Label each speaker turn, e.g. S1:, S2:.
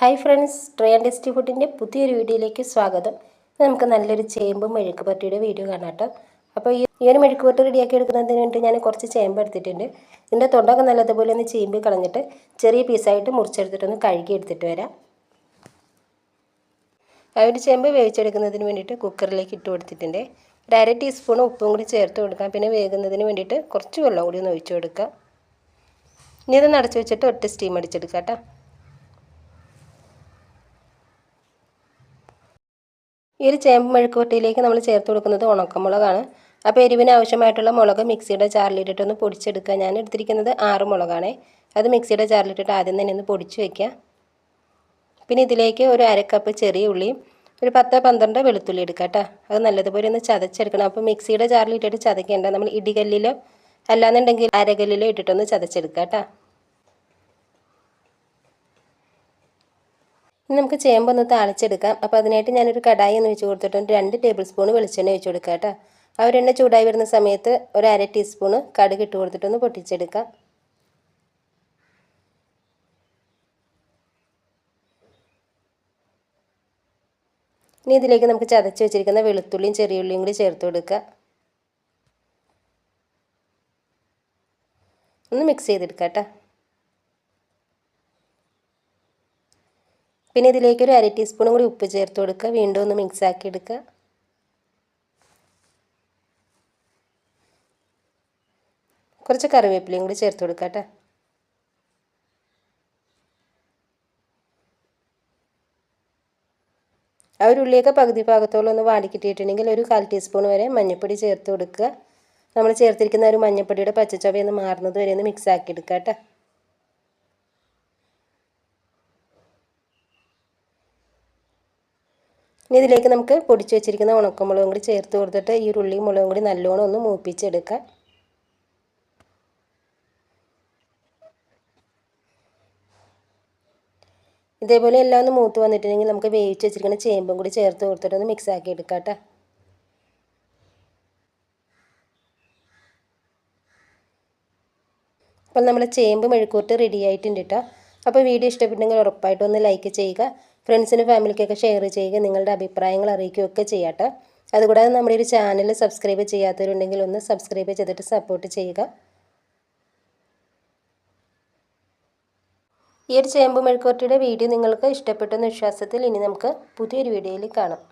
S1: Hi friends, try and tasty ഫുഡിൻ്റെ പുതിയൊരു വീഡിയോയിലേക്ക് സ്വാഗതം. നമുക്ക് നല്ലൊരു ചേമ്പും മെഴുക്ക് പുരട്ടിയുടെ വീഡിയോ കാണാം കേട്ടോ. അപ്പോൾ ഈ ഒരു മെഴുക്ക് പുരട്ടി റെഡിയാക്കി എടുക്കുന്നതിന് വേണ്ടി ഞാൻ കുറച്ച് ചേമ്പ് എടുത്തിട്ടുണ്ട്. ഇതിൻ്റെ തൊണ്ടൊക്കെ നല്ലതുപോലെ ഒന്ന് ചേമ്പി കളഞ്ഞിട്ട് ചെറിയ പീസായിട്ട് മുറിച്ചെടുത്തിട്ടൊന്ന് കഴുകി എടുത്തിട്ട് വരാം. ആ ഒരു ചേമ്പ് വേവിച്ചെടുക്കുന്നതിന് വേണ്ടിയിട്ട് കുക്കറിലേക്ക് ഇട്ട് കൊടുത്തിട്ടുണ്ട്. ഒരു അര ടീസ്പൂൺ ഉപ്പും കൂടി ചേർത്ത് കൊടുക്കാം. പിന്നെ വേകുന്നതിന് വേണ്ടിയിട്ട് കുറച്ച് വെള്ളം കൂടി ഒന്ന് ഒഴിച്ചു കൊടുക്കാം. ഇനി ഇത് അടച്ചു വെച്ചിട്ട് ഒറ്റ സ്റ്റീം അടിച്ചെടുക്കാം കേട്ടോ. ഈ ഒരു ചേമ്പ് മെഴുക്ക് പുരട്ടിയിലേക്ക് നമ്മൾ ചേർത്ത് കൊടുക്കുന്നത് ഉണക്കമുളകാണ്. അപ്പോൾ എരിവിന് ആവശ്യമായിട്ടുള്ള മുളക് മിക്സിയുടെ ജാറിലിട്ടിട്ടൊന്ന് പൊടിച്ചെടുക്കുക. ഞാൻ എടുത്തിരിക്കുന്നത് 6 മുളകാണ്. അത് മിക്സിയുടെ ജാറിലിട്ടിട്ട് ആദ്യം തന്നെ ഒന്ന് പൊടിച്ച് വയ്ക്കുക. പിന്നെ ഇതിലേക്ക് ഒരു അര കപ്പ് ചെറിയ ഉള്ളിയും ഒരു 10-12 വെളുത്തുള്ളി എടുക്കുക കേട്ടോ. അത് നല്ലതുപോലെ ഒന്ന് ചതച്ചെടുക്കണം. അപ്പോൾ മിക്സിയുടെ ജാറിലിട്ടിട്ട് ചതയ്ക്കേണ്ട, നമ്മൾ ഇടികല്ലിലോ അല്ലാന്നുണ്ടെങ്കിൽ അരകല്ലിലോ ഇട്ടിട്ടൊന്ന് ചതച്ചെടുക്കുക കേട്ടോ. ഇനി നമുക്ക് ചേമ്പൊന്ന് താളിച്ചെടുക്കാം. അപ്പോൾ അതിനായിട്ട് ഞാനൊരു കടായി ഒന്ന് വെച്ച് കൊടുത്തിട്ടുണ്ട്. 2 ടേബിൾ സ്പൂൺ വെളിച്ചെണ്ണ ഒഴിച്ച് കൊടുക്കുക കേട്ടോ. ആ ഒരു എണ്ണ ചൂടായി വരുന്ന സമയത്ത് ഒരു അര ടീസ്പൂണ് കടുക് ഇട്ട് കൊടുത്തിട്ടൊന്ന് പൊട്ടിച്ചെടുക്കാം. ഇനി ഇതിലേക്ക് നമുക്ക് ചതച്ച് വെച്ചിരിക്കുന്ന വെളുത്തുള്ളിയും ചെറിയ ഉള്ളിയും കൂടി ചേർത്ത് കൊടുക്കുക. ഒന്ന് മിക്സ് ചെയ്തെടുക്കാം കേട്ടോ. പിന്നെ ഇതിലേക്ക് ഒരു അര ടീസ്പൂണും കൂടി ഉപ്പ് ചേർത്ത് കൊടുക്കുക. വീണ്ടും ഒന്ന് മിക്സ് ആക്കി എടുക്കുക. കുറച്ച് കറിവേപ്പിലയും കൂടി ചേർത്ത് കൊടുക്കുക കേട്ടോ. ആ ഒരു ഉള്ളിയൊക്കെ പകുതി ഭാഗത്തോളം ഒന്ന് വാടിക്കിട്ടിയിട്ടുണ്ടെങ്കിൽ ഒരു 1/4 ടീസ്പൂൺ വരെ മഞ്ഞൾപ്പൊടി ചേർത്ത് കൊടുക്കുക. നമ്മൾ ചേർത്തിരിക്കുന്ന ഒരു മഞ്ഞൾപ്പൊടിയുടെ പച്ചച്ചൊവയൊന്ന് മാറുന്നത് വരെ ഒന്ന് മിക്സ് ആക്കി എടുക്കുക കേട്ടോ. ഇനി ഇതിലേക്ക് നമുക്ക് പൊടിച്ച് വെച്ചിരിക്കുന്ന ഉണക്കമുളകും കൂടി ചേർത്ത് കൊടുത്തിട്ട് ഈ ഉള്ളിയും മുളകും കൂടി നല്ലോണം ഒന്ന് മൂപ്പിച്ചെടുക്കാം. ഇതേപോലെ എല്ലാം ഒന്ന് മൂത്ത് വന്നിട്ടുണ്ടെങ്കിൽ നമുക്ക് വേവിച്ച് വെച്ചിരിക്കുന്ന ചേമ്പും കൂടി ചേർത്ത് കൊടുത്തിട്ട് ഒന്ന് മിക്സ് ആക്കി എടുക്കാം കേട്ടോ. അപ്പോൾ നമ്മൾ ചേമ്പ് മെഴുക്കുവരട്ടി റെഡി ആയിട്ടുണ്ട് കേട്ടോ. അപ്പോൾ വീഡിയോ ഇഷ്ടപ്പെട്ടെങ്കിൽ ഉറപ്പായിട്ടും ഒന്ന് ലൈക്ക് ചെയ്യുക. ഫ്രണ്ട്സിനും ഫാമിലിക്കൊക്കെ ഷെയർ ചെയ്യുക. നിങ്ങളുടെ അഭിപ്രായങ്ങൾ അറിയിക്കുകയൊക്കെ ചെയ്യാട്ടോ. അതുകൂടാതെ നമ്മുടെ ഒരു ചാനൽ സബ്സ്ക്രൈബ് ചെയ്യാത്തവരുണ്ടെങ്കിൽ ഒന്ന് സബ്സ്ക്രൈബ് ചെയ്തിട്ട് സപ്പോർട്ട് ചെയ്യുക. ഈ ഒരു ചേമ്പ് മെഴുക്കുവരട്ടിയുടെ വീഡിയോ നിങ്ങൾക്ക് ഇഷ്ടപ്പെട്ടെന്ന വിശ്വാസത്തിൽ ഇനി നമുക്ക് പുതിയൊരു വീഡിയോയിൽ കാണാം.